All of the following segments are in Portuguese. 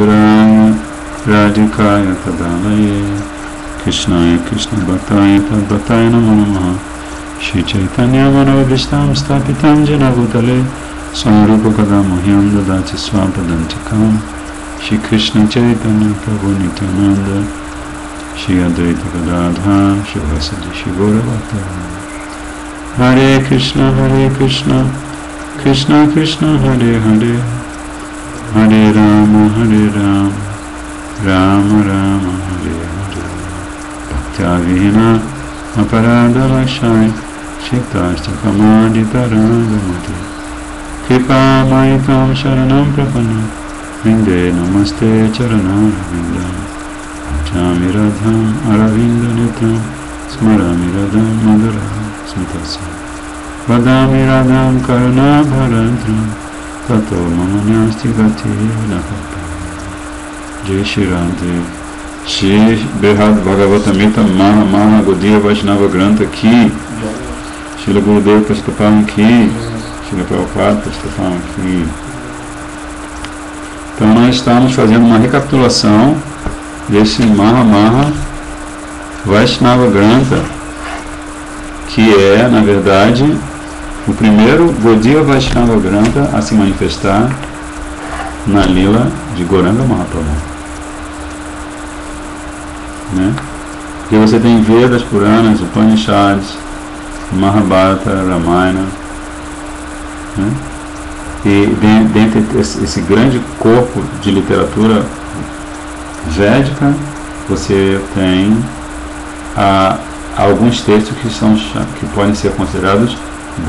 Madhuraya Radhikaya Tadalaye Krishnaya Krishna Bhaktaya Tadbhaktaya Namo Namaha Shri Chaitanya Manavishtam Stapitam Jena Bhutale Samarupa Kadamohyam Dadati Swapadantikam Shri Krishna Chaitanya Prabhu Nityananda Shri Advaita Gadadha Shri Vasadi Shri Gauravata Hare Krishna Krishna Krishna Hare Hare Hare Rama Rama Rama Hare Hare Bhaktavihina Aparada Lakshai Shiktasya Kamadi Tarangamati Kripa Maikam Sharanam Prapana Vinde Namaste Charanam Vindam Achami Radham Aravinda Nitam Smarami Radham Madhura Smitasya Vadami Radham Karuna Bharantram Tato Mamanasti Gati Nakapa Jai Shri Radhe Shri Brihad Bhagavatamrita Maha Gaudiya Vaishnava Grantha Ki Shri Gurudev Prastapam Ki Shri Prabhupada Prastapam Ki. Então nós estamos fazendo uma recapitulação desse Maha Vaishnava Grantha, que é, na verdade, o primeiro Gaudiya Vaishnava Grantha a se manifestar na Lila de Gauranga Mahaprabhu. Né? Porque você tem Vedas, Puranas, Upanishads, Mahabharata, Ramayana, né? E dentro desse grande corpo de literatura védica, você tem alguns textos que podem ser considerados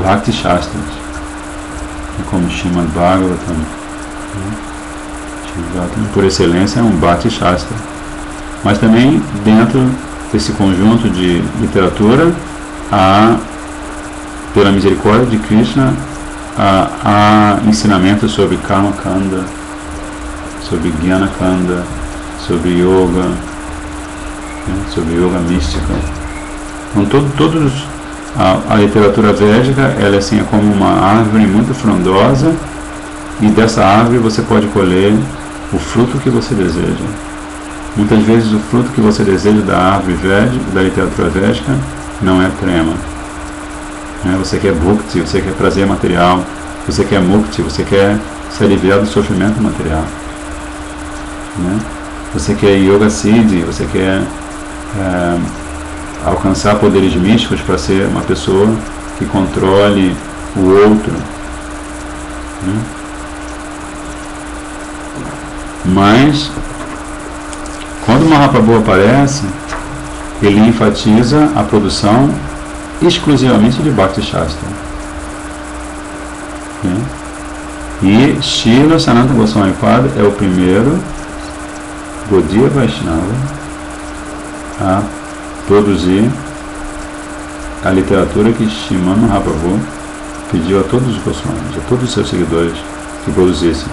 Bhakti Shastras, como Srimad Bhagavatam, né? Por excelência é um Bhakti Shastra. Mas também dentro desse conjunto de literatura pela misericórdia de Krishna, há ensinamentos sobre Karma Kanda, sobre Jnana Kanda, sobre Yoga, né, sobre Yoga mística. Então a literatura védica, ela assim, é como uma árvore muito frondosa, e dessa árvore você pode colher o fruto que você deseja. Muitas vezes o fruto que você deseja da árvore védica, da literatura védica, não é prema. Você quer bhukti, você quer prazer material, você quer mukti, você quer se aliviar do sofrimento material. Você quer yoga siddhi, você quer alcançar poderes místicos para ser uma pessoa que controle o outro. Mas quando o Mahaprabhu aparece, ele enfatiza a produção exclusivamente de Bhakti Shastra. E Srila Sanatana Goswami Pada é o primeiro Gaudiya Vaishnava a produzir a literatura que Srimad Mahaprabhu pediu a todos os Goswamis, a todos os seus seguidores que produzissem.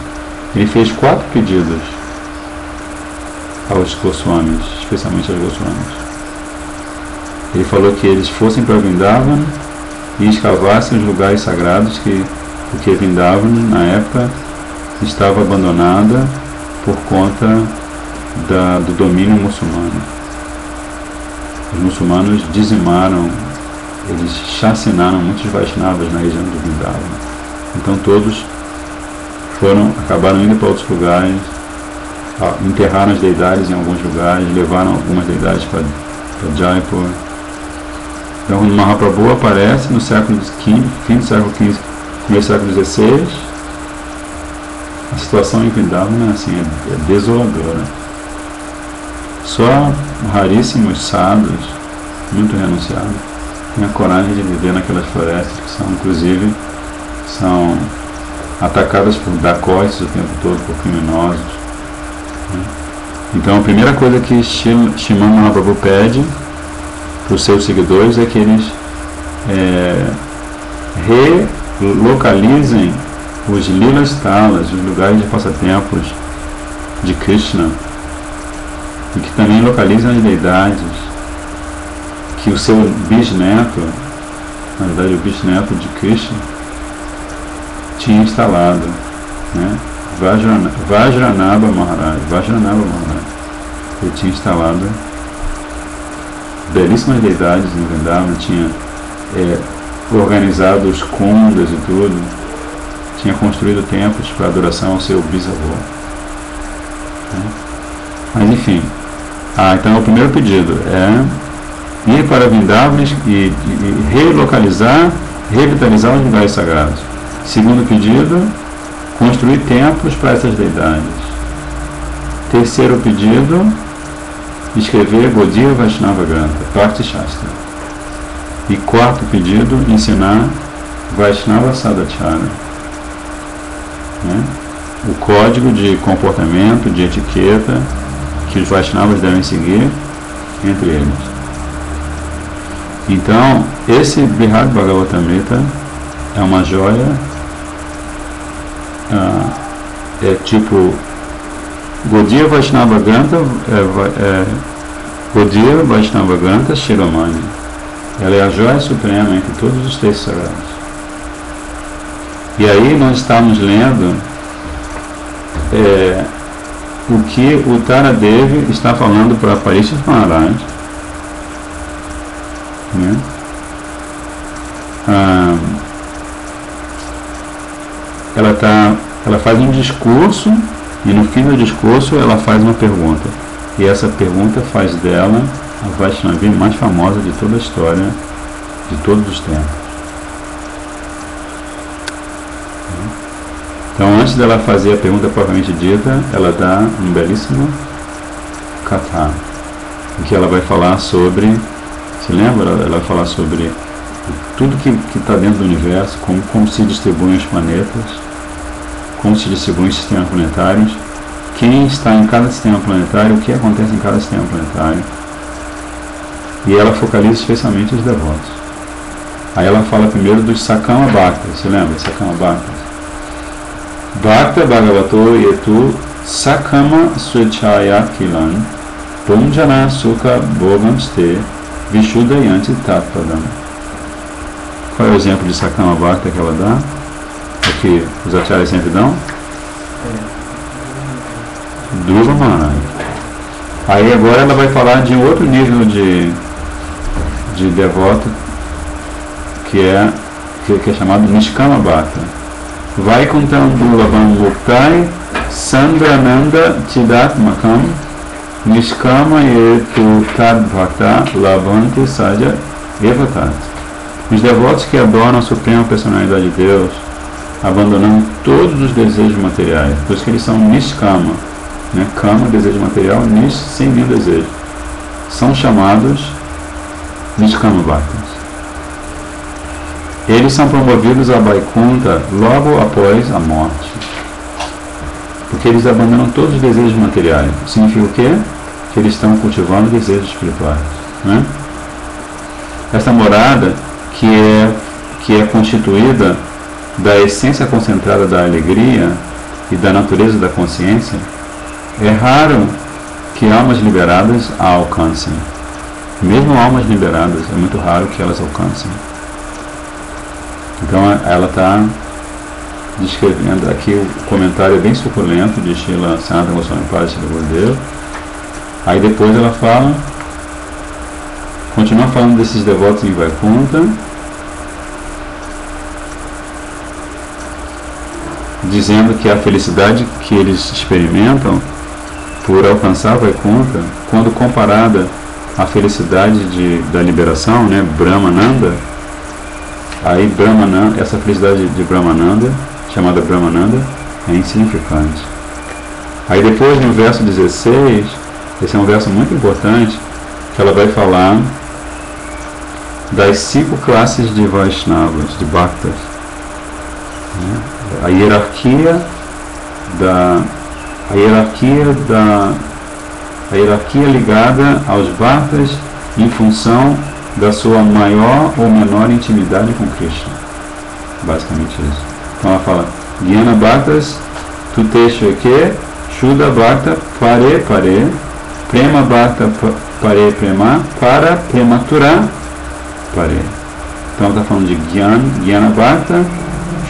Ele fez 4 pedidos aos Goswamis, especialmente aos Goswamis. Ele falou que eles fossem para Vrindavan e escavassem os lugares sagrados, porque Vrindavan, na época, estava abandonada por conta do domínio muçulmano. Os muçulmanos dizimaram, eles chacinaram muitos Vaishnavas na região do Vrindavan. Então todos acabaram indo para outros lugares, enterraram as deidades em alguns lugares, levaram algumas deidades para Jaipur. Então, quando Mahaprabhu aparece no século XV, fim do século XV, começo do século XVI, a situação em Vrindavan é desoladora. Só raríssimos sadhus, muito renunciados, têm a coragem de viver naquelas florestas que inclusive são atacadas por dacoites o tempo todo, por criminosos. Então a primeira coisa que Srimad Mahaprabhu pede para os seus seguidores é que eles relocalizem os lilas talas, os lugares de passatempos de Krishna, e que também localizem as deidades que o seu bisneto, na verdade o bisneto de Krishna, tinha instalado, Vajranabha Maharaj. Ele tinha instalado belíssimas deidades em Vrindavana, tinha organizado os kundas e tudo, tinha construído templos para adoração ao seu bisavô. Mas enfim, então o primeiro pedido é ir para Vrindavana e revitalizar os lugares sagrados. Segundo pedido, construir templos para essas deidades. Terceiro pedido, escrever Gaudiya Vaishnava Grantha, Bhakti Shastra. E quarto pedido, ensinar Vaishnava Sadachara, o código de comportamento, de etiqueta que os Vaishnavas devem seguir entre eles. Então, esse Brihad Bhagavatamrita é uma joia, é tipo Gaudiya Vaishnava Grantha, Gaudiya Vaishnava Grantha Shiromani. Ela é a joia suprema entre todos os textos sagrados. E aí nós estamos lendo o que o Taradevi está falando para Parikshit Maharaj, né? Ela faz um discurso e no fim do discurso ela faz uma pergunta. E essa pergunta faz dela a Vaishnavi mais famosa de toda a história, de todos os tempos. Então, antes dela fazer a pergunta propriamente dita, ela dá um belíssimo katha, em que ela vai falar sobre, se lembra? Ela vai falar sobre tudo que está dentro do universo, como se distribuem os planetas, como se distribuem os sistemas planetários, quem está em cada sistema planetário, o que acontece em cada sistema planetário. E ela focaliza especialmente os devotos. Aí ela fala primeiro dos Sakama Bhaktas, se lembra? Sakama Bhaktas. Bhakta Bhagavato Yetu Sakama Swechaya Kilan Punjana Sukha Bhogamste Vishuddha Yanti Tatpadam. Qual é o exemplo de Sakama Bhakta que ela dá? O que os acharyas sempre dão? Dhruva Maharaj. Aí agora ela vai falar de um outro nível de devoto que é chamado Nishkama Bhakta. Vaikuntam Dulavam Muktai Sandrananda Chidatmakam Nishkama Yetu Tad Bhakta Lavanti Saja Evatat. Os devotos que adoram a Suprema Personalidade de Deus, abandonando todos os desejos materiais, por isso que eles são Nishkama, né? Kama, desejo material, Nish, sem nenhum desejo, são chamados Nishkama Bhaktas. Eles são promovidos a Vaikuntha logo após a morte, porque eles abandonam todos os desejos materiais. Significa o quê? Que eles estão cultivando desejos espirituais, né? Esta morada que é constituída da essência concentrada da alegria e da natureza da consciência, é raro que almas liberadas a alcancem. Mesmo almas liberadas, é muito raro que elas alcancem. Então ela está descrevendo aqui, o comentário é bem suculento de Srila Sanatana Goswami Padi Srila Gurudeva. Aí depois ela fala, continua falando desses devotos em Vaikuntha, dizendo que a felicidade que eles experimentam por alcançar Vaikuntha, quando comparada à felicidade da liberação, né, Brahmananda, aí Brahmananda, essa felicidade de Brahmananda, chamada Brahmananda, é insignificante. Aí depois no verso 16, esse é um verso muito importante, que ela vai falar das 5 classes de Vaishnavas, de Bhaktas. A hierarquia ligada aos Bhaktas em função da sua maior ou menor intimidade com Krishna. Basicamente isso. Então ela fala, Jnana Bhaktas, Tuteshu Eke, Shuddha Bhakta, Pare Pare, Prema Bhakta, Pare Prema, Para Prematura, Pare. Então ela está falando de Jnana Bhakta,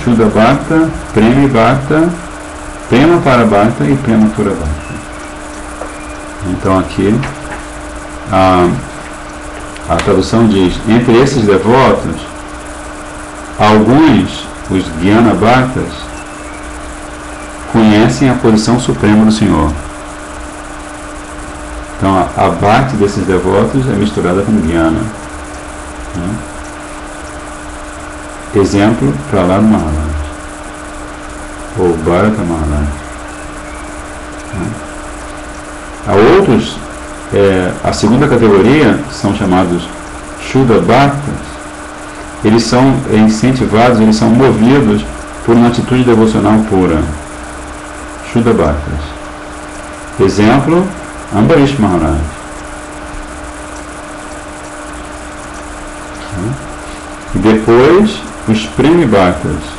Shuddha Bhakta, Prema Bhakta Prema Parabhakta e Prema Turabhakta. Então aqui a tradução diz: entre esses devotos, alguns, os Jnana Bhaktas, conhecem a posição suprema do Senhor. Então a bhakti desses devotos é misturada com Jnana. Exemplo, Prahlada Maharaj ou Bharata Maharaj. Há outros, a segunda categoria, são chamados Shuddha Bhaktas. Eles são incentivados, eles são movidos por uma atitude devocional pura. Shuddha Bhaktas. Exemplo, Ambarish Maharaj. E depois, os Premi Bhaktas.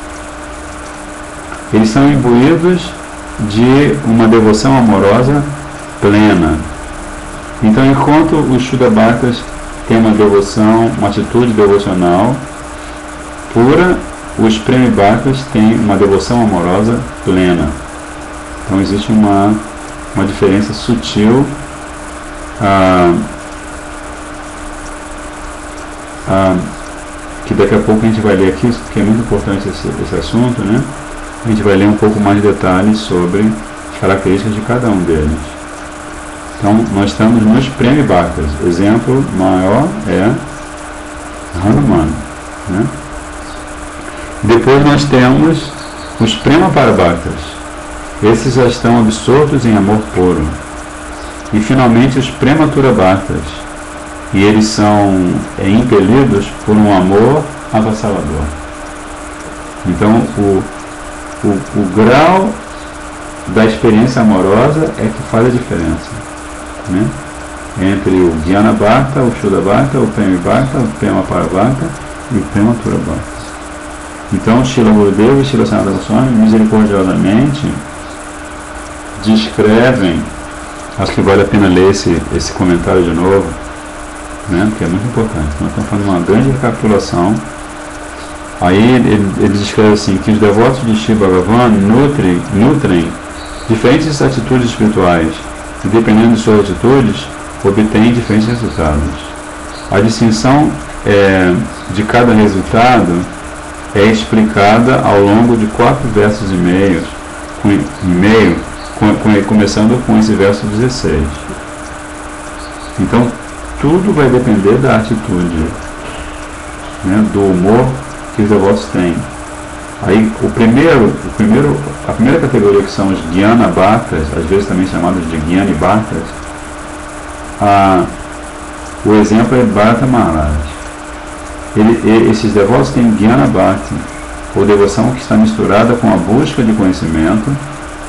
Eles são imbuídos de uma devoção amorosa plena. Então, enquanto os Shuddha Bhaktas têm uma devoção, uma atitude devocional pura, os Premi Bhaktas têm uma devoção amorosa plena. Então existe uma diferença sutil que daqui a pouco a gente vai ler aqui, porque é muito importante esse assunto, né? A gente vai ler um pouco mais de detalhes sobre as características de cada um deles. Então nós estamos nos Premi Bhaktas. Exemplo maior é Hanuman, né? Depois nós temos os Prema Parabhaktas. Esses já estão absortos em amor puro. E finalmente os Prema Turabhaktas. E eles são impelidos por um amor avassalador. Então o grau da experiência amorosa é que faz a diferença, né? Entre o Jnana Bhakta, o Shuddha Bhakta, o Prema Bhakta, o Prema Parabhakta e o Prema Turabhakta. Então Srila Gurudeva e Srila Sanatana Goswami misericordiosamente descrevem, acho que vale a pena ler esse comentário de novo, né, porque é muito importante. Nós estamos fazendo uma grande recapitulação. Aí ele descreve assim, que os devotos de Shri Bhagavan nutrem diferentes atitudes espirituais e, dependendo de suas atitudes, obtêm diferentes resultados. A distinção de cada resultado é explicada ao longo de 4 versos e meio, começando com esse verso 16. Então tudo vai depender da atitude, né, do humor que os devotos têm. Aí a primeira categoria, que são os Jnana Bhaktas, às vezes também chamados de Jnani Bhaktas, o exemplo é Bharata Maharaj. Esses devotos têm Jnana Bhakti, ou devoção que está misturada com a busca de conhecimento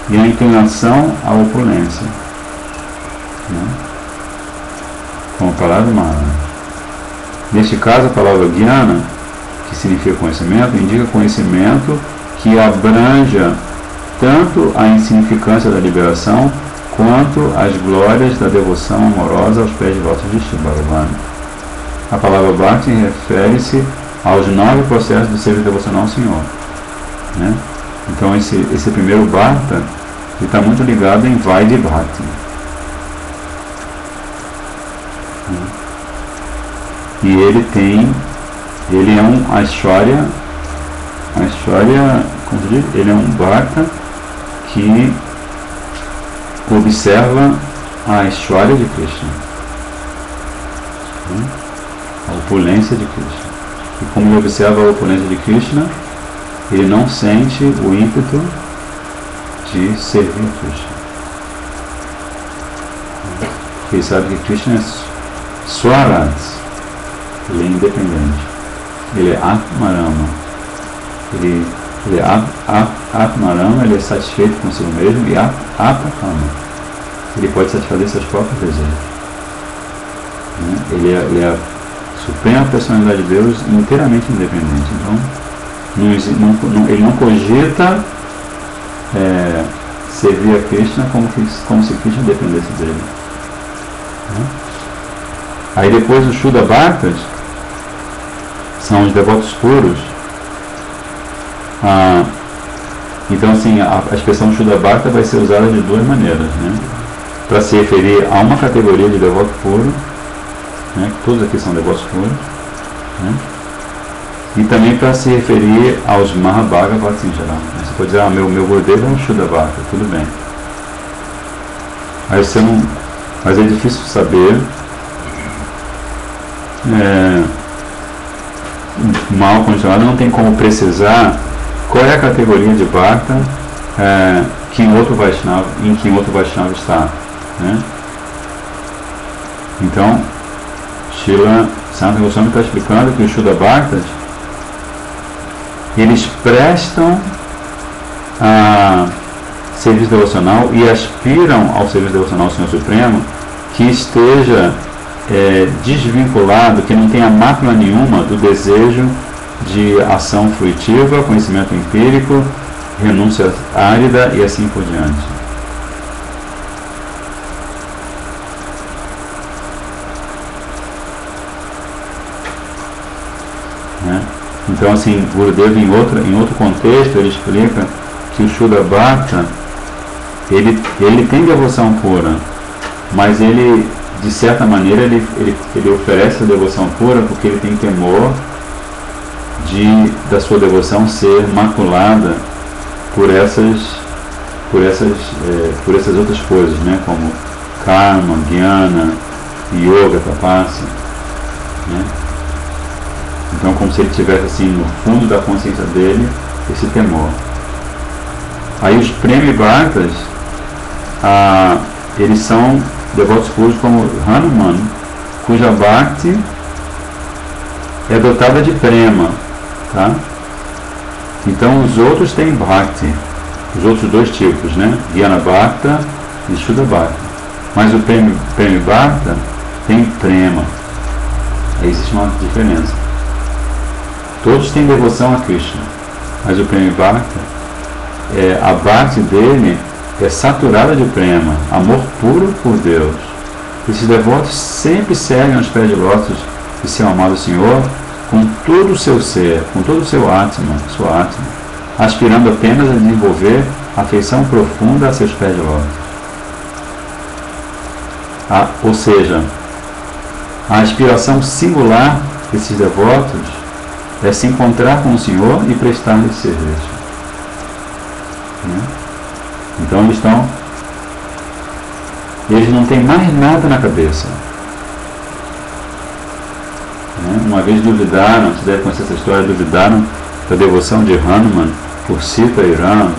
e a inclinação à opulência, né? Como a palavra Maharaj. Neste caso, a palavra Jnana, que significa conhecimento, indica conhecimento que abranja tanto a insignificância da liberação quanto as glórias da devoção amorosa aos pés de lotos de Shri Bhagavan. A palavra Bhakti refere-se aos 9 processos do serviço devocional ao Senhor, né? Então esse primeiro Bhakta está muito ligado em Vaidhi Bhakti. E ele é um Aishwarya, como se diz? Ele é um Bhakta que observa a Aishwarya de Krishna, a opulência de Krishna. E como ele observa a opulência de Krishna, ele não sente o ímpeto de servir a Krishna. Ele sabe que Krishna é Swaraj, ele é independente, ele é Atmarama, ele é Atmarama, ele é satisfeito consigo mesmo, e Apakama, ele pode satisfazer seus próprios desejos. Ele é a suprema personalidade de Deus, inteiramente independente. Então ele não cogita servir a Krishna como se Krishna dependesse dele. Aí depois os Shuddha Bhaktas são os devotos puros. Então, assim, a expressão Shuddha Bhakta vai ser usada de duas maneiras, né? Para se referir a uma categoria de devoto puro, né? Todos aqui são devotos puros, né? E também para se referir aos Mahabhagavats em geral. Você pode dizer, meu Gurudeva é um Shuddha Bhakta, tudo bem. Aí você não, mas é difícil saber, mal continuado, não tem como precisar qual é a categoria de Bhakta em que um outro Vaishnava está, né? Então, Srila Sanatana Goswami está explicando que os Shuddha Bhaktas, eles prestam a serviço devocional e aspiram ao serviço devocional ao Senhor Supremo que esteja desvinculado, que não tenha mácula nenhuma do desejo de ação fruitiva, conhecimento empírico, renúncia árida e assim por diante. Né? Então, assim, Gurudeva em outro contexto, ele explica que o Shuddha Bhakta, ele tem devoção pura, mas ele, de certa maneira, ele oferece a devoção pura porque ele tem temor da sua devoção ser maculada por essas outras coisas, né, como karma, jnana, yoga, tapasya, né? Então, como se ele tivesse assim no fundo da consciência dele esse temor. Aí os Premi Bhaktas, eles são devotos puros como Hanuman, cuja Bhakti é dotada de prema, tá? Então os outros têm Bhakti, os outros dois tipos, né? Jnana Bhakta e Shuddha Bhakta. Mas o Premi Bhakta tem prema. Aí existe uma diferença. Todos têm devoção a Krishna, mas o Premi Bhakta, a Bhakti dele é saturada de prema, amor puro por Deus. Esses devotos sempre seguem aos pés de lótus de seu amado Senhor com todo o seu ser, com todo o seu Atma, sua Atma, aspirando apenas a desenvolver afeição profunda a seus pés de lótus. Ou seja, a aspiração singular desses devotos é se encontrar com o Senhor e prestar-lhe serviço. Né? Então eles não têm mais nada na cabeça. Né? Uma vez duvidaram, você deve conhecer essa história, duvidaram da devoção de Hanuman por Sita e Ram.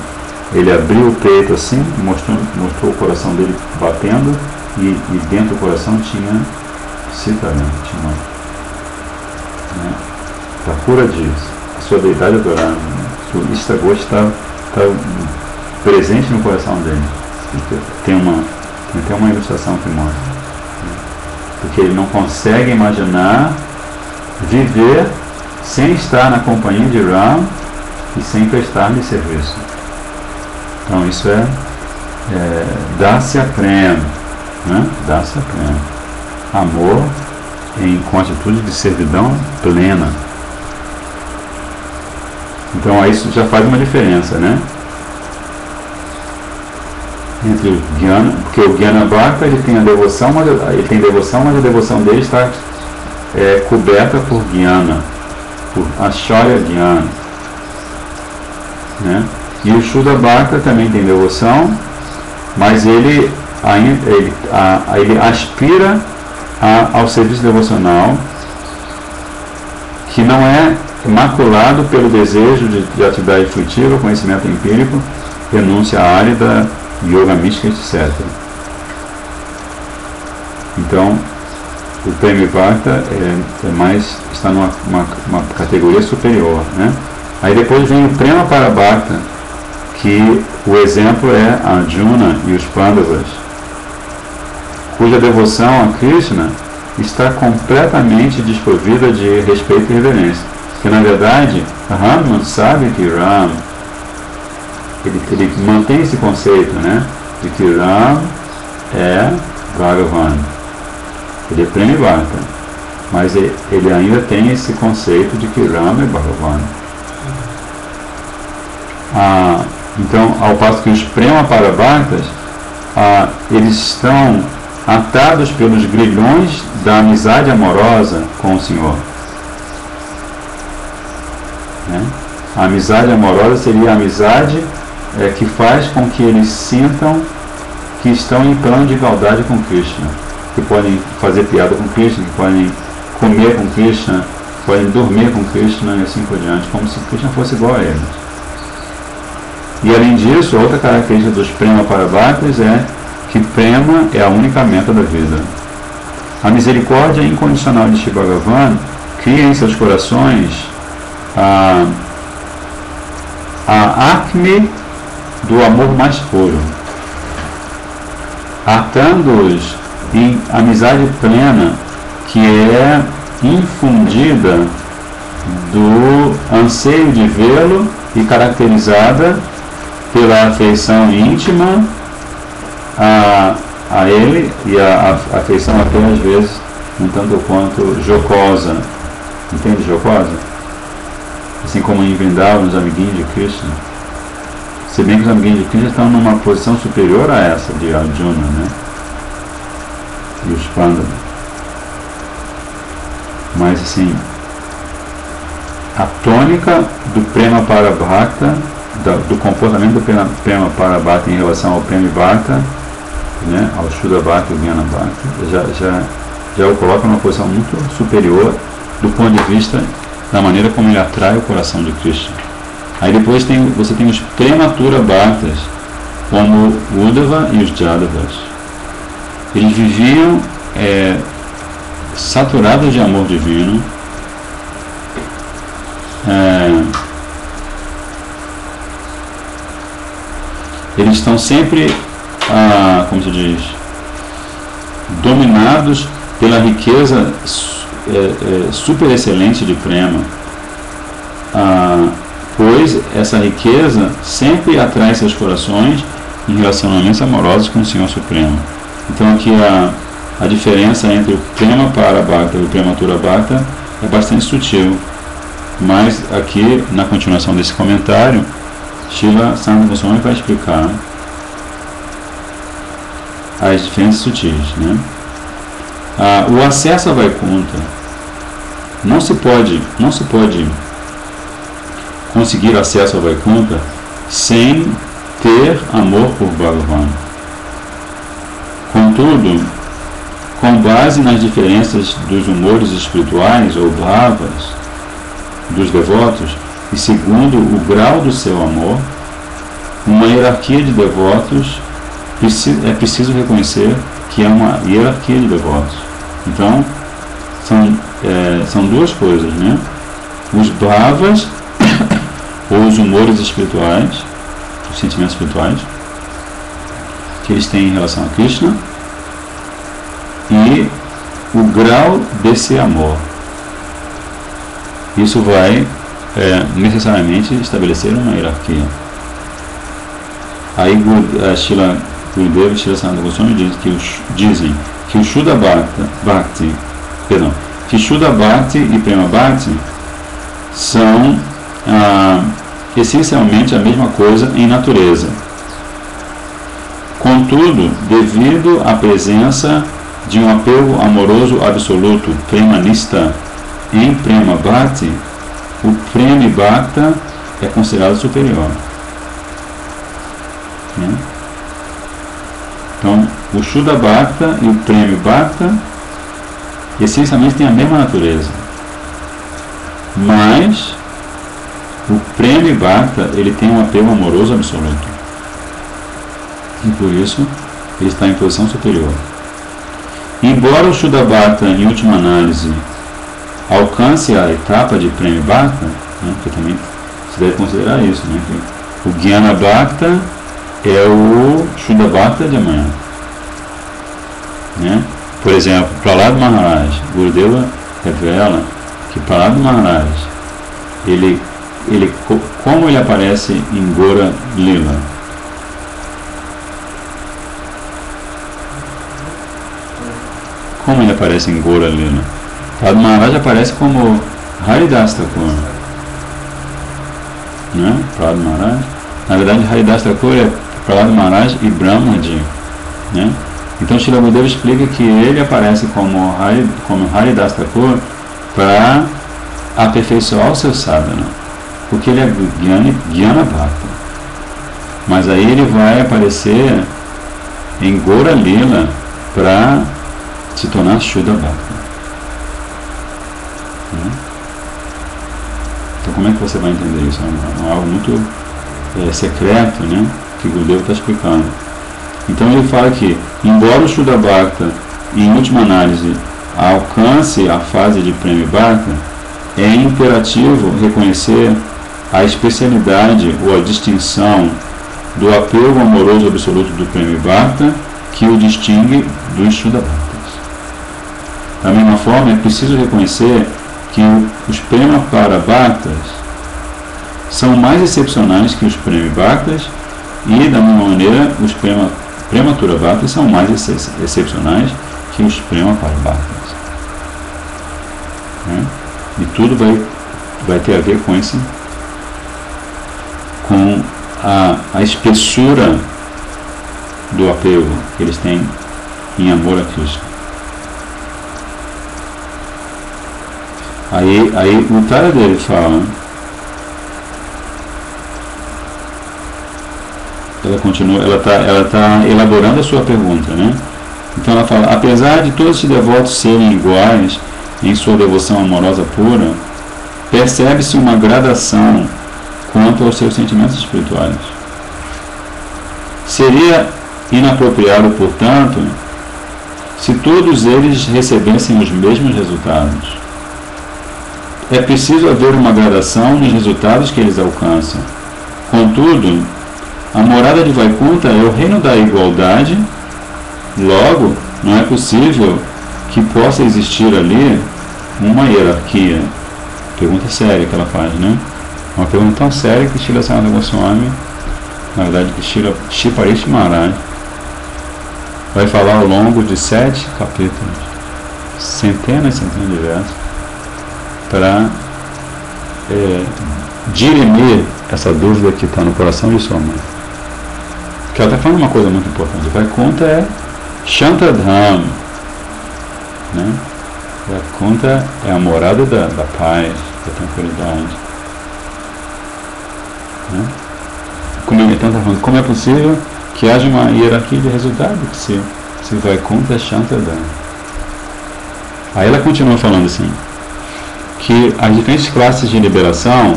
Ele abriu o peito assim, mostrou o coração dele batendo, e dentro do coração tinha Sita e Ram, tinha né? Thakura diz, a sua deidade adorada, né? O Ishtagost está presente no coração dele. Tem até uma ilustração que mostra, né? Porque ele não consegue imaginar viver sem estar na companhia de Ram e sem prestar-lhe serviço. Então isso é Dasya Prem, né? Dasya Prem, amor com atitude de servidão plena. Então aí isso já faz uma diferença, né? Entre o Jnana, porque o Jnana Bhakta ele tem devoção, mas a devoção dele está coberta por Jnana, por Ashaya Jnana, né? E o Shuddha Bhakta também tem devoção, mas ele aspira ao serviço devocional, que não é maculado pelo desejo de atividade frutiva, conhecimento empírico, renúncia árida, yoga mística, etc. Então, o Premi Bhakta está numa categoria superior, né? Aí depois vem o Prema Parabhakta, que o exemplo é Arjuna e os Pandavas, cuja devoção a Krishna está completamente desprovida de respeito e reverência. Porque na verdade, Hanuman sabe que Ram, ele mantém esse conceito, né, de que Ram é Bhagavan, ele é Premi Bhakta, mas ele ainda tem esse conceito de que Ram é Bhagavan. Então, ao passo que os Prema Parabhaktas, eles estão atados pelos grilhões da amizade amorosa com o Senhor. Né? A amizade amorosa seria a amizade que faz com que eles sintam que estão em plano de igualdade com Krishna, que podem fazer piada com Krishna, que podem comer com Krishna, podem dormir com Krishna e assim por diante, como se Krishna fosse igual a eles. E além disso, outra característica dos Prema Parabhaktas é que Prema é a única meta da vida. A misericórdia incondicional de Shri Bhagavan cria em seus corações a acme do amor mais puro, atando-os em amizade plena, que é infundida do anseio de vê-lo e caracterizada pela afeição íntima a ele, e a afeição até às vezes um tanto quanto jocosa. Entende jocosa? Assim como em Vrindavan, os amiguinhos de Krishna. Se bem que os amiguinhos de Krishna estão numa posição superior a essa de Arjuna, né? E os Pandavas. Mas assim, a tônica do Prema Parabhakta, do comportamento do Prema Parabhakta em relação ao Prema Bhakta, né, ao Shuddha Bhakta e ao Jnana Bhakta, já o coloca numa posição muito superior do ponto de vista da maneira como ele atrai o coração de Krishna. Aí depois você tem os Prematura Bhaktas, como Uddhava e os Jadavas. Eles viviam saturados de amor divino, eles estão sempre, como se diz, dominados pela riqueza super excelente de Prema, pois essa riqueza sempre atrai seus corações em relacionamentos amorosos com o Senhor Supremo. Então aqui a diferença entre o Prema Parabhakta e o Prematura Bhakta é bastante sutil, mas aqui na continuação desse comentário Srila Sanatana Goswami vai explicar as diferenças sutis, né? O acesso a Vaikuntha não se pode conseguir acesso a Vaikuntha sem ter amor por Bhagavan. Contudo, com base nas diferenças dos humores espirituais ou bhavas dos devotos e segundo o grau do seu amor, uma hierarquia de devotos é preciso reconhecer que é uma hierarquia de devotos. Então, são duas coisas, né? Os bhavas ou os humores espirituais, os sentimentos espirituais que eles têm em relação a Krishna, e o grau desse amor. Isso vai necessariamente estabelecer uma hierarquia. Aí Srila Gurudeva e Srila Sanatana Goswami dizem que o Shuddha Bhakti, que Shuddha Bhakti e Prema Bhakti são essencialmente a mesma coisa em natureza. Contudo, devido à presença de um apego amoroso absoluto, Premanista, em Prema Bhakti, o Prema Bhakta é considerado superior. Então, o Shuddha Bhakta e o Prema Bhakta essencialmente têm a mesma natureza, mas o Prema Bhakta ele tem um apego amoroso absoluto e por isso ele está em posição superior. Embora o Shuddha Bhakta, em última análise, alcance a etapa de Prema Bhakta, né, porque também se deve considerar isso, né, que o Jnana Bhakta é o Shuddha Bhakta de amanhã, né? Por exemplo, Prahlad Maharaj, Gurudeva revela que Prahlad Maharaj, como ele aparece em Gora Lila? Como ele aparece em Gora Lila? Prahlad Maharaj aparece como Haridas Thakur, né? Prahlad Maharaj. Na verdade, Haridas Thakur é Prahlad Maharaj e Brahmaji, né? Então Srila Gurudeva explica que ele aparece como Haridas Thakur para aperfeiçoar o seu sadhana, porque ele é Jnana Bhakta. Mas aí ele vai aparecer em Gaura Lila para se tornar Shuddha Bhakta. Então como é que você vai entender isso? É algo muito secreto, né, que o Gurudeva está explicando. Então ele fala que, embora o Shuddha Bhakta, em última análise, alcance a fase de Prema Bhakta, é imperativo reconhecer a especialidade ou a distinção do apego amoroso absoluto do Prema Bhakta que o distingue dos Shuddha Bhaktas. Da mesma forma, é preciso reconhecer que os Prema para Bhaktas são mais excepcionais que os Prema Bhaktas e, da mesma maneira, os Prematura Bhaktas são mais excepcionais que os Prema para Bhaktas. E tudo vai ter a ver com esse, com a espessura do apego que eles têm em amor a Krishna. Aí o Tara dele fala, ela continua, ela tá elaborando a sua pergunta, né? Então ela fala, apesar de todos os devotos serem iguais em sua devoção amorosa pura, percebe-se uma gradação quanto aos seus sentimentos espirituais. Seria inapropriado, portanto, se todos eles recebessem os mesmos resultados. É preciso haver uma gradação nos resultados que eles alcançam. Contudo, a morada de Vaikuntha é o reino da igualdade, logo, não é possível que possa existir ali uma hierarquia. Pergunta séria que ela faz, né? Uma pergunta tão séria que Srila Sanatana Goswami, na verdade que Shri Parikshit Maharaj, vai falar ao longo de 7 capítulos, centenas e centenas de versos, para dirimir essa dúvida que está no coração de sua mãe. Que ela está falando uma coisa muito importante. Vaikuntha é Shantadham, né? Vaikuntha é a morada da paz, da tranquilidade, né? Então está falando, como é possível que haja uma hierarquia de resultado se Vaikuntha é Shantadham? Aí ela continua falando assim, que as diferentes classes de liberação,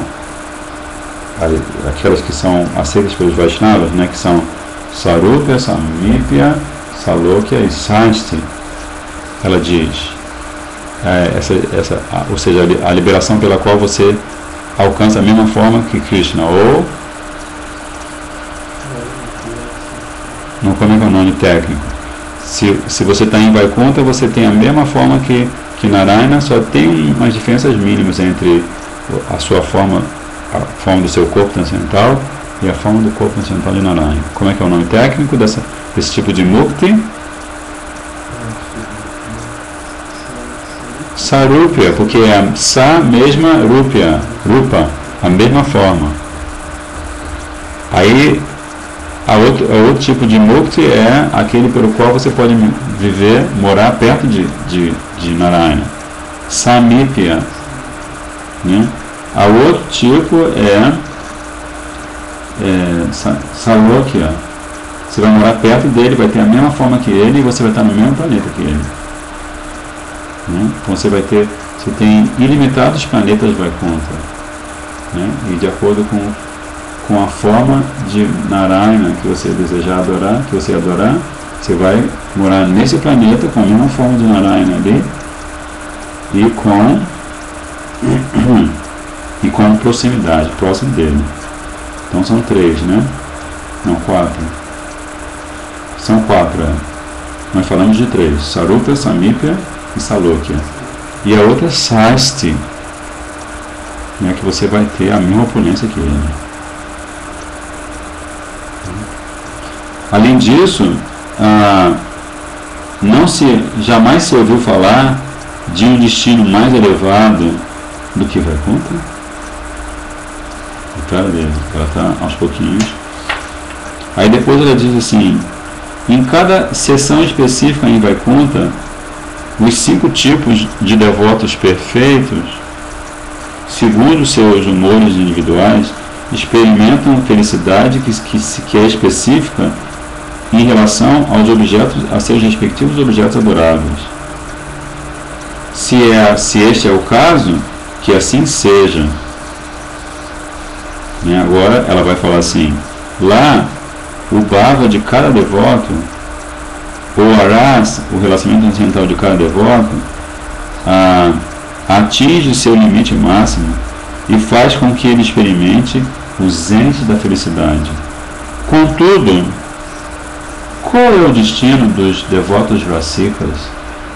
aquelas que são aceitas pelos Vaishnavas, né, que são Sarupya, Samipya, Salokya e Sasti, ela diz, ou seja, a liberação pela qual você alcança a mesma forma que Krishna, ou não, como é que é o nome técnico? Se você está em Vaikuntha, você tem a mesma forma que Narayana, só tem umas diferenças mínimas entre a forma do seu corpo transcendental e a forma do corpo transcendental de Narayana. Como é que é o nome técnico desse tipo de mukti? Sarupya, porque é a sa mesma rupa, a mesma forma. Aí outro tipo de mukti é aquele pelo qual você pode morar perto de Narayana. Samipya, né? A outro tipo é Salokya. Você vai morar perto dele, vai ter a mesma forma que ele e você vai estar no mesmo planeta que ele, né? Então você tem ilimitados planetas Vaikuntha, né? E de acordo com a forma de Narayana que você desejar adorar, que você adorar, você vai morar nesse planeta com a mesma forma de Narayana ali e com proximidade, próximo dele. Então são 3, né? Não, 4. São 4, Nós falamos de 3. Sarupya, Samipya e Salokya. E a outra é Sasti, né? Que você vai ter a mesma opulência que ele. Além disso, jamais se ouviu falar de um destino mais elevado do que Vaikuntha. Ela está aos pouquinhos Aí depois ela diz assim: em cada sessão específica em Vaikuntha, os 5 tipos de devotos perfeitos, segundo seus humores individuais, experimentam felicidade que é específica em relação aos objetos, a seus respectivos objetos adoráveis. Se este é o caso, que assim seja. E agora ela vai falar assim: lá, o bhava de cada devoto, ou aras, o relacionamento transcendental de cada devoto, atinge seu limite máximo e faz com que ele experimente o zênite da felicidade. Contudo, qual é o destino dos devotos rasikas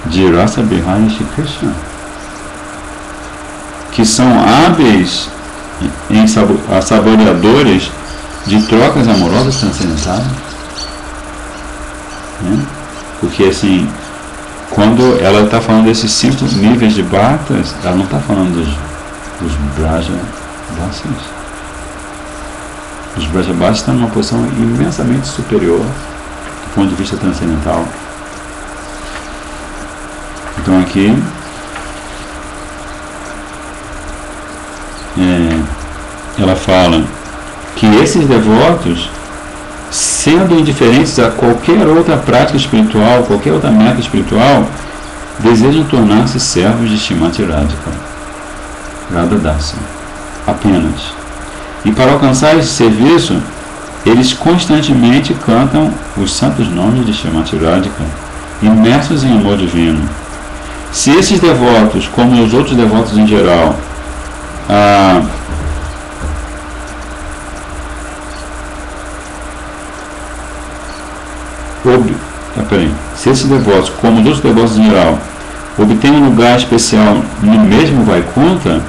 de Rasa Bihari Shri Krishna, que são hábeis em saboreadores de trocas amorosas transcendentais? Porque assim, quando ela está falando desses 5 níveis de bhatas, ela não está falando dos Brajavasis. Os Brajavasis estão numa posição imensamente superior do ponto de vista transcendental. Então aqui ela fala que esses devotos, sendo indiferentes a qualquer outra prática espiritual, qualquer outra meta espiritual, desejam tornar-se servos de Shrimati Radhika, Radha Dasi, apenas. E para alcançar esse serviço, eles constantemente cantam os santos nomes de Shrimati Radhika, imersos em amor divino. Se esses devotos, como os outros devotos em geral, se esses devotos, como os outros devotos em geral, obtêm um lugar especial no mesmo Vaikuntha,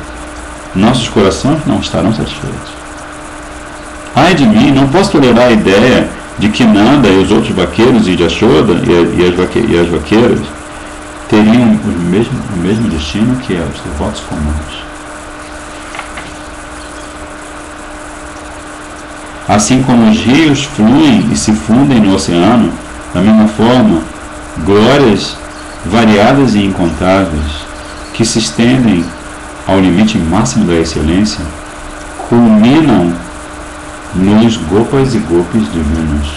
nossos corações não estarão satisfeitos. Ai de mim, não posso tolerar a ideia de que Nanda e os outros vaqueiros e Yashoda e as vaqueiras teriam o mesmo destino que os devotos comuns. Assim como os rios fluem e se fundem no oceano, da mesma forma, glórias variadas e incontáveis, que se estendem ao limite máximo da excelência, culminam nos gopas e gopis divinos.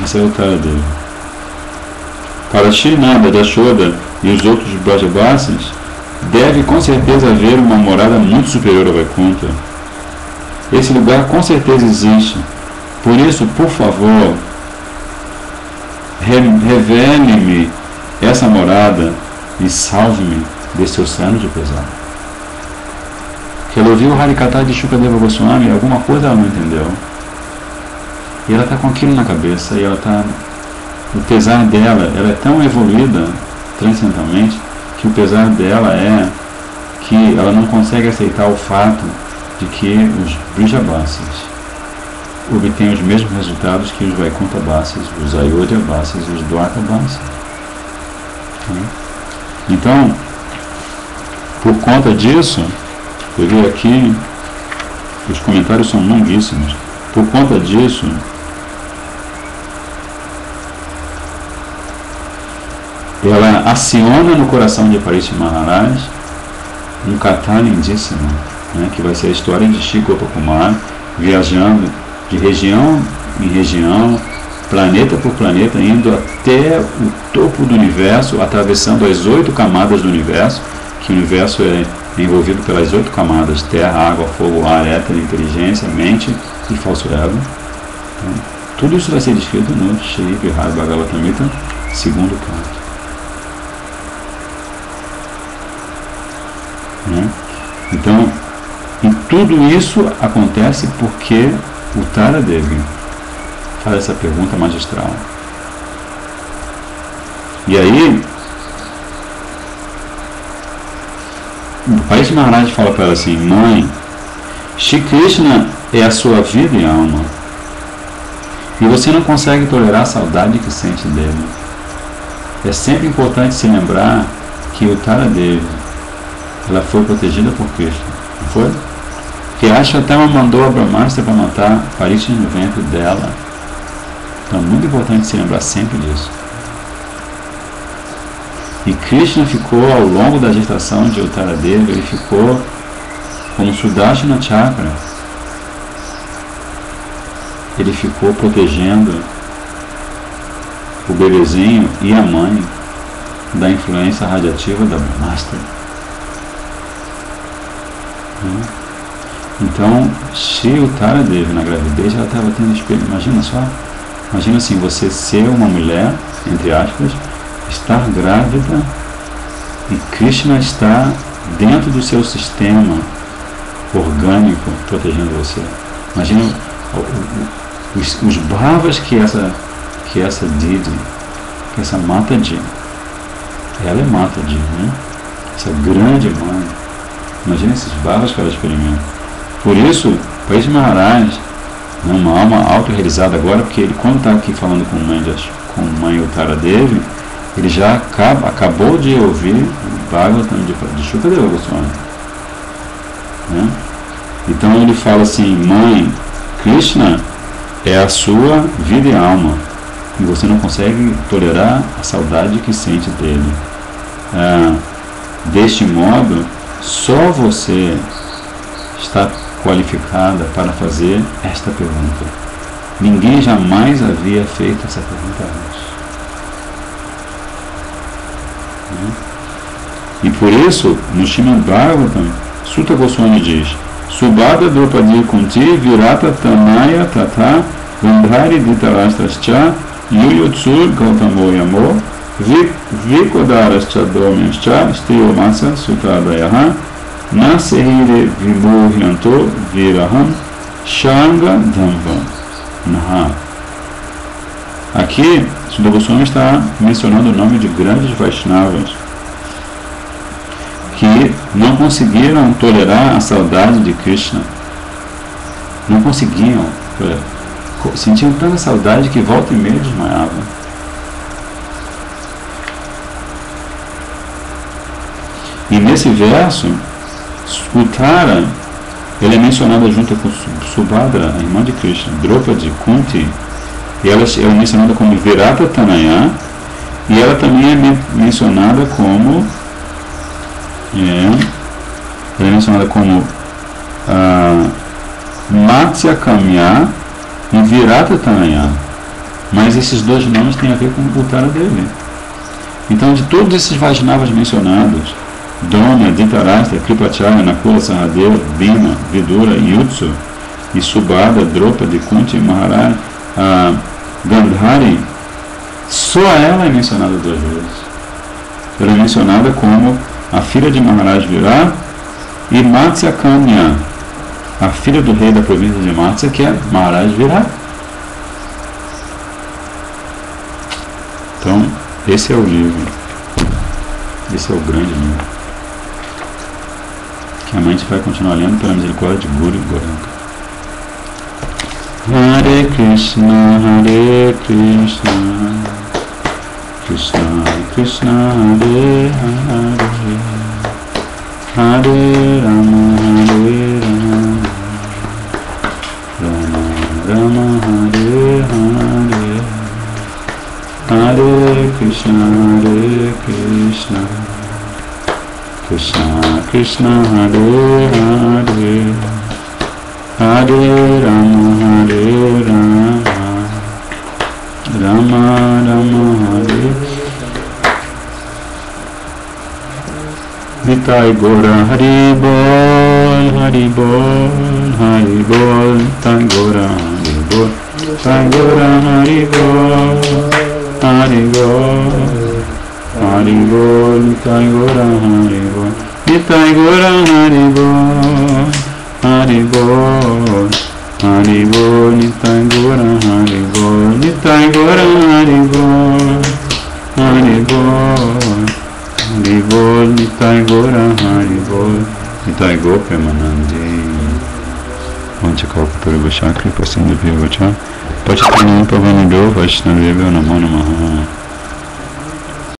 Esse é o Taradev. Para Shri Nanda, Yashoda e os outros Brajavasis, deve com certeza haver uma morada muito superior ao Vaikuntha. Esse lugar com certeza existe. Por isso, por favor, revele-me essa morada e salve-me desse oceano de pesar. Que ela ouviu o Harikata de Shukadeva Goswami e alguma coisa ela não entendeu. E ela está com aquilo na cabeça e ela está... O pesar dela, ela é tão evoluída transcendentalmente que o pesar dela é que ela não consegue aceitar o fato de que os Brijavasis obtêm os mesmos resultados que os Vaikuntha Vasis, os Ayodhya Vasis e os Dwarka Vasis. Então, por conta disso, eu vi aqui, os comentários são longuíssimos, por conta disso, ela aciona no coração de Parikshit Maharaj um katha lindíssimo, que vai ser a história de Shri Gopakumar viajando de região em região, planeta por planeta, indo até o topo do universo, atravessando as 8 camadas do universo, que o universo é envolvido pelas 8 camadas: terra, água, fogo, ar, éter, inteligência, mente e falso ego. Então, tudo isso vai ser descrito no Shri Vihara Bhagavatamrita, segundo canto. Então, e tudo isso acontece porque o Taradev faz essa pergunta magistral. E aí, o Parikshit Maharaj fala para ela assim: mãe, Shri Krishna é a sua vida e alma, e você não consegue tolerar a saudade que sente dele. É sempre importante se lembrar que o Taradev, ela foi protegida por Krishna, não foi? Porque Ashwatthama mandou a Brahmastra para matar Parikshit no ventre dela. Então é muito importante se lembrar sempre disso. E Krishna ficou, ao longo da gestação de Uttaradeva, ele ficou como Sudarshana Chakra. Ele ficou protegendo o bebezinho e a mãe da influência radiativa da Brahmastra. Então, se Uttaradeva na gravidez, ela estava tendo espelho. Imagina só, imagina assim, você ser uma mulher, entre aspas, estar grávida e Krishna está dentro do seu sistema orgânico protegendo você. Imagina os bhavas que essa Didi, que essa Mataji, ela é Mataji, né? Essa grande mãe. Imagina esses bhavas que ela experimenta. Por isso, Parikshit Maharaj, uma alma auto-realizada agora, porque ele, quando está aqui falando com mãe Uttaradevi, ele já acabou de ouvir o Bhagavatam de Shukadeva Goswami. Né? Então ele fala assim: mãe, Krishna é a sua vida e alma, e você não consegue tolerar a saudade que sente dele. Deste modo, só você está qualificada para fazer esta pergunta. Ninguém jamais havia feito essa pergunta antes. E por isso, no Srimad Bhagavatam, Sutta Goswami diz: Subhadra Draupadi Kunti Virata Tanaya Tata Gandhari Dhritarashtrascha Yuyutsur Gautamo Yamo Vikodarascha Domyascha Stiyomasa Sutadayaha Nasehire Vibhuhyanto Viraham Shanga Dhamvam Naha. Aqui, Sutta Goswami está mencionando o nome de grandes Vaishnavas que não conseguiram tolerar a saudade de Krishna. Não conseguiam. Sentiam tanta saudade que volta e meia desmaiavam. E nesse verso, Uttara, ele é mencionada junto com Subhadra, a irmã de Krishna, Draupadi, Kunti, e ela é mencionada como Virata Tanaya, e ela também é mencionada como Matsya Kamya e Virata Tanaya. Mas esses dois nomes têm a ver com o Uttaradevi. Então, de todos esses Vaishnavas mencionados, Drona, Dhritarashtra, Kripacharya, Nakula, Sahadeva, Bhima, Vidura, Yutsu e Subhadra, Draupadi, Kunti, Maharaj, Gandhari, só ela é mencionada duas vezes. Ela é mencionada como a filha de Maharaj Virat e Matsya Kanya, a filha do rei da província de Matsya, que é Maharaj Virat. Então, esse é o livro. Esse é o grande livro. Que a gente vai continuar lendo pela misericórdia de Guru e Gauranga. Hare Krishna, Hare Krishna, Krishna Krishna, Hare Hare, Hare Rama, Hare Rama, Rama Rama, Hare Hare, Hare Krishna, Hare Krishna, Krishna Krishna, Hare Hare, Hare Rama, Hare Rama, Rama Rama, Hare. Nitai Gora Hari Bol, Hari Bol, Hari Bol, Nitai Gora Hari Bol, Nitai Gora Hari Bol, Hari Bol, Hari Bol, Nitai Gora Hari Bol, Nitai Gora Hari Bol, Hari Bol, Hari Bol, Nitai Gora Hari Bol, Nitai Gora Hari Bol, Hari Bol, Hari Bol, Nitai Gora Hari Bol, Nitai Go Premanandi. Onde Kalpapura Chakra, passando vivo, tchau. Pode ter um Pavanidô, Vaishnaveva, Namo Namaha.